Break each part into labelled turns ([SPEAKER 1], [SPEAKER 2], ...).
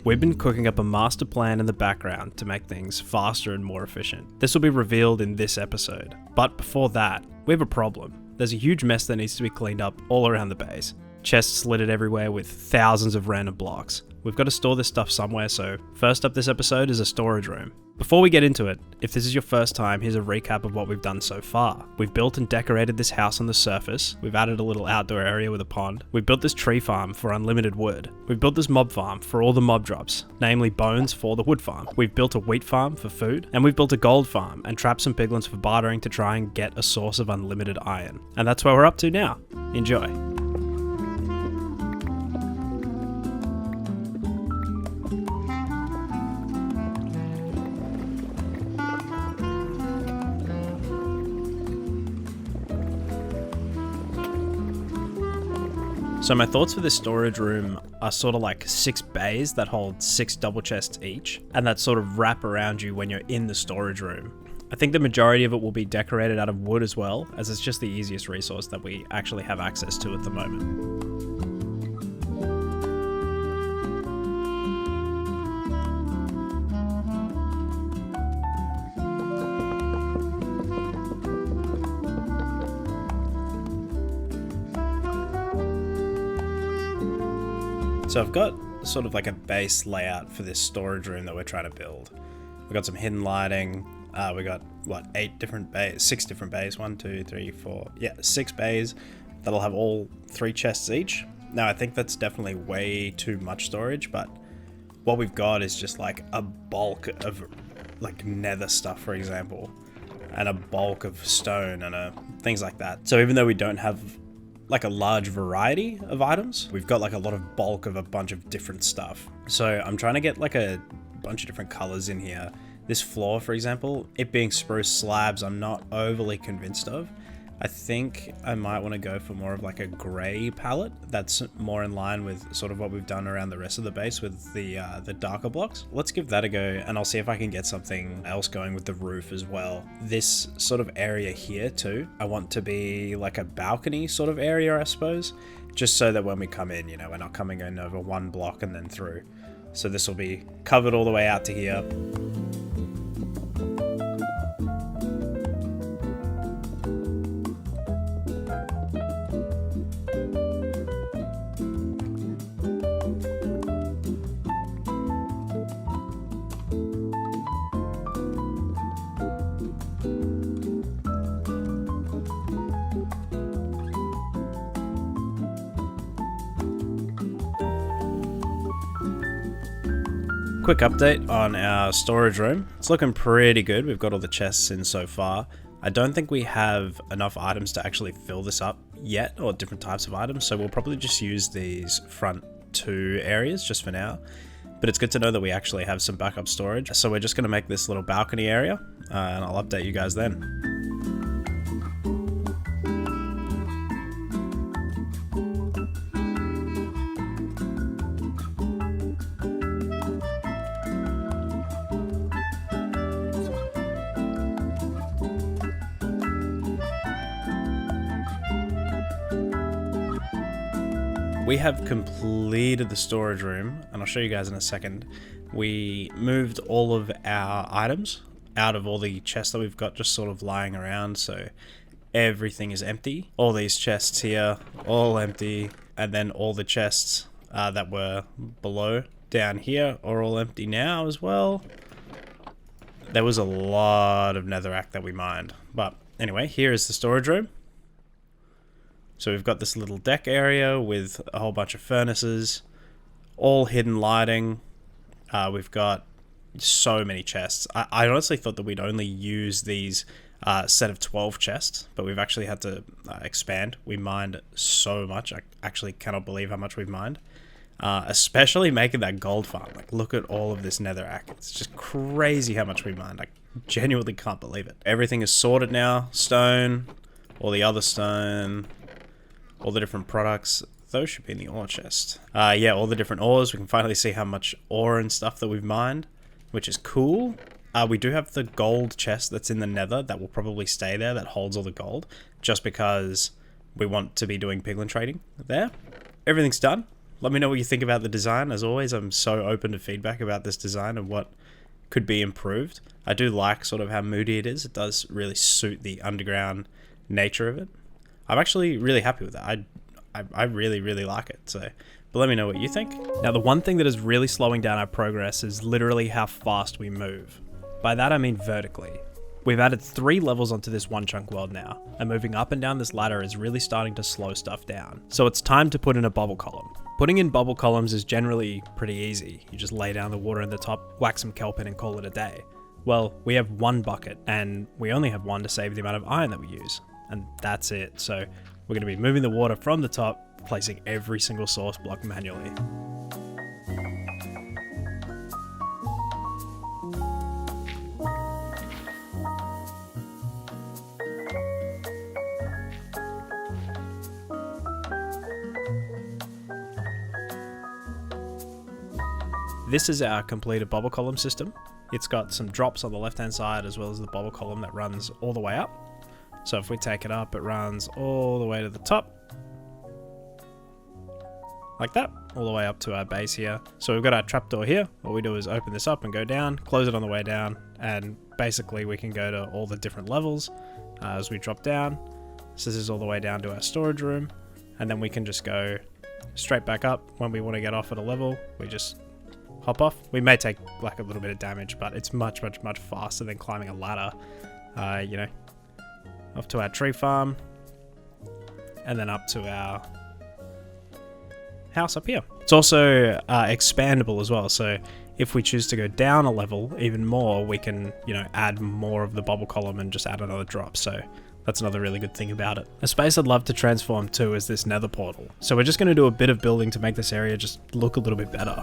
[SPEAKER 1] We've been cooking up a master plan in the background to make things faster and more efficient. This will be revealed in this episode. But before that, we have a problem. There's a huge mess that needs to be cleaned up all around the base. Chests littered everywhere with thousands of random blocks. We've got to store this stuff somewhere, so first up this episode is a storage room. Before we get into it, if this is your first time, here's a recap of what we've done so far. We've built and decorated this house on the surface. We've added a little outdoor area with a pond. We've built this tree farm for unlimited wood. We've built this mob farm for all the mob drops, namely bones for the wood farm. We've built a wheat farm for food, and we've built a gold farm and trapped some piglins for bartering to try and get a source of unlimited iron. And that's where we're up to now. Enjoy. So my thoughts for this storage room are sort of like 6 bays that hold 6 double chests each, and that sort of wrap around you when you're in the storage room. I think the majority of it will be decorated out of wood as well, as it's just the easiest resource that we actually have access to at the moment. So I've got sort of like a base layout for this storage room that we're trying to build. We've got some hidden lighting. We got, 6 different bays, 1, 2, 3, 4, 6 bays that'll have all 3 chests each. Now I think that's definitely way too much storage, but what we've got is just like a bulk of like nether stuff, for example, and a bulk of stone and things like that. So even though we don't have like a large variety of items, we've got like a lot of bulk of a bunch of different stuff. So I'm trying to get like a bunch of different colors in here. This floor, for example, it being spruce slabs, I'm not overly convinced of. I think I might want to go for more of like a gray palette that's more in line with sort of what we've done around the rest of the base with the darker blocks. Let's give that a go, and I'll see if I can get something else going with the roof as well. This sort of area here too, I want to be like a balcony sort of area, I suppose, just so that when we come in, we're not coming in over one block and then through. So this will be covered all the way out to here. Quick update on our storage room. It's looking pretty good. We've got all the chests in so far. I don't think we have enough items to actually fill this up yet, or different types of items, so we'll probably just use these front 2 areas just for now. But it's good to know that we actually have some backup storage. So we're just going to make this little balcony area, and I'll update you guys then. We have completed the storage room, and I'll show you guys in a second. We moved all of our items out of all the chests that we've got just sort of lying around, so everything is empty. All these chests here, all empty, and then all the chests that were below down here are all empty now as well. There was a lot of netherrack that we mined, but anyway, here is the storage room. So we've got this little deck area with a whole bunch of furnaces, all hidden lighting. We've got so many chests. I honestly thought that we'd only use these set of 12 chests, but we've actually had to expand. We mined so much. I actually cannot believe how much we've mined. Especially making that gold farm. Like, look at all of this netherrack. It's just crazy how much we mined. I genuinely can't believe it. Everything is sorted now. Stone, all the other stone, all the different products. Those should be in the ore chest. All the different ores. We can finally see how much ore and stuff that we've mined, which is cool. We do have the gold chest that's in the nether that will probably stay there, that holds all the gold, just because we want to be doing piglin trading there. Everything's done. Let me know what you think about the design. As always, I'm so open to feedback about this design and what could be improved. I do like sort of how moody it is. It does really suit the underground nature of it. I'm actually really happy with that. I really, really like it. So, but let me know what you think. Now, the one thing that is really slowing down our progress is literally how fast we move. By that, I mean vertically. We've added 3 levels onto this one chunk world now, and moving up and down this ladder is really starting to slow stuff down. So it's time to put in a bubble column. Putting in bubble columns is generally pretty easy. You just lay down the water in the top, whack some kelp in and call it a day. Well, we have 1 bucket, and we only have 1 to save the amount of iron that we use. And that's it. So we're going to be moving the water from the top, placing every single source block manually. This is our completed bubble column system. It's got some drops on the left hand side as well as the bubble column that runs all the way up. So if we take it up, it runs all the way to the top. Like that, all the way up to our base here. So we've got our trapdoor here. What we do is open this up and go down, close it on the way down, and basically we can go to all the different levels as we drop down. So this is all the way down to our storage room, and then we can just go straight back up when we want to get off at a level. We just hop off. We may take like a little bit of damage, but it's much faster than climbing a ladder. You know, off to our tree farm, and then up to our house up here. It's also expandable as well, so if we choose to go down a level even more, we can, you know, add more of the bubble column and just add another drop. So that's another really good thing about it. A space I'd love to transform to is this nether portal. So we're just going to do a bit of building to make this area just look a little bit better.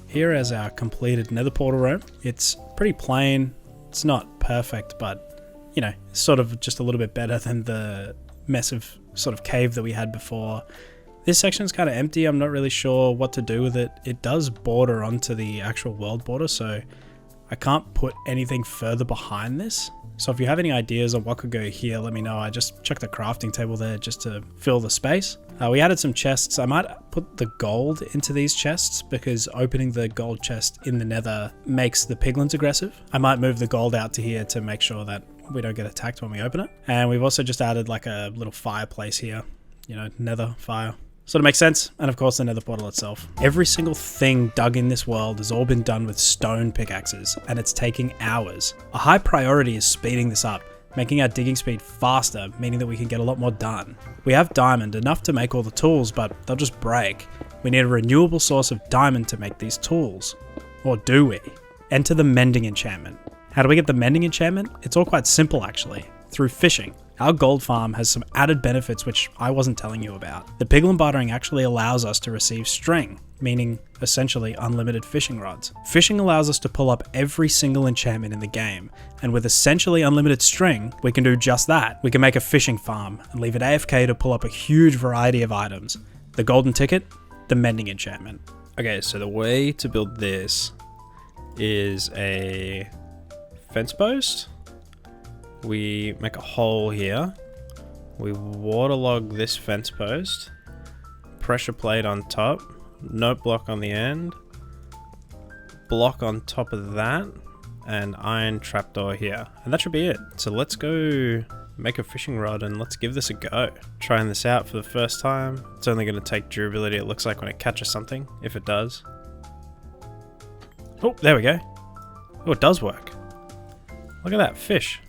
[SPEAKER 1] Here is our completed nether portal room. It's pretty plain. It's not perfect, but you know, sort of just a little bit better than the mess of sort of cave that we had before. This section's kind of empty. I'm not really sure what to do with it. It does border onto the actual world border, so I can't put anything further behind this. So if you have any ideas on what could go here, let me know. I just chucked the crafting table there just to fill the space. We added some chests. I might put the gold into these chests because opening the gold chest in the nether makes the piglins aggressive. I might move the gold out to here to make sure that we don't get attacked when we open it. And we've also just added like a little fireplace here, you know, nether fire. Sort of makes sense. And of course the nether portal itself. Every single thing dug in this world has all been done with stone pickaxes, and it's taking hours. A high priority is speeding this up, making our digging speed faster, meaning that we can get a lot more done. We have diamond, enough to make all the tools, but they'll just break. We need a renewable source of diamond to make these tools. Or do we? Enter the mending enchantment. How do we get the mending enchantment? It's all quite simple actually, through fishing. Our gold farm has some added benefits which I wasn't telling you about. The piglin bartering actually allows us to receive string, meaning essentially unlimited fishing rods. Fishing allows us to pull up every single enchantment in the game, and with essentially unlimited string, we can do just that. We can make a fishing farm and leave it AFK to pull up a huge variety of items. The golden ticket, the mending enchantment. Okay, so the way to build this is a fence post. We make a hole here. We waterlog this fence post. Pressure plate on top. Note block on the end. Block on top of that. And iron trapdoor here. And that should be it. So let's go make a fishing rod and let's give this a go. Trying this out for the first time. It's only going to take durability, it looks like, when it catches something. If it does. Oh, there we go. Oh, it does work. Look at that fish.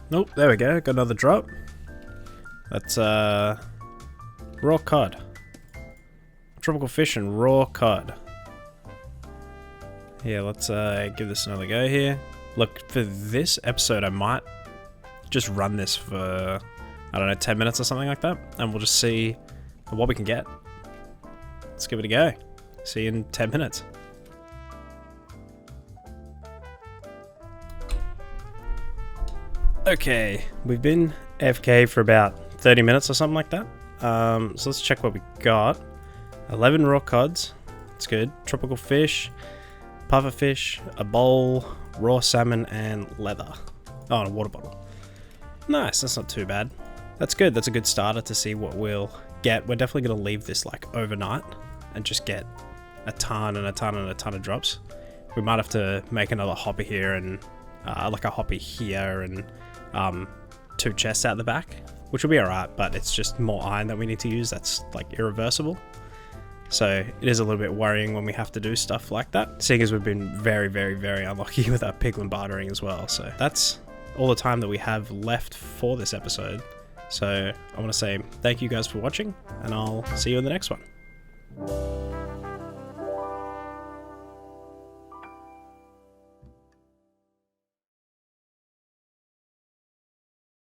[SPEAKER 1] Nope, there we go, got another drop. That's raw cod. Tropical fish and raw cod. Yeah, let's give this another go here. Look, for this episode I might just run this for I don't know, 10 minutes or something like that, and we'll just see what we can get. Let's give it a go. See you in 10 minutes. Okay, we've been AFK for about 30 minutes or something like that. So let's check what we got. 11 raw cods. It's good. Tropical fish, puffer fish, a bowl, raw salmon, and leather. Oh, and a water bottle. Nice, that's not too bad. That's good. That's a good starter to see what we'll get. We're definitely going to leave this like overnight and just get a ton and a ton and a ton of drops. We might have to make another hopper here and like a hopper here and 2 chests out the back, which will be alright, but it's just more iron that we need to use. That's like irreversible. So it is a little bit worrying when we have to do stuff like that, seeing as we've been very, very, very unlucky with our piglin bartering as well. So that's all the time that we have left for this episode. So I want to say thank you guys for watching, and I'll see you in the next one.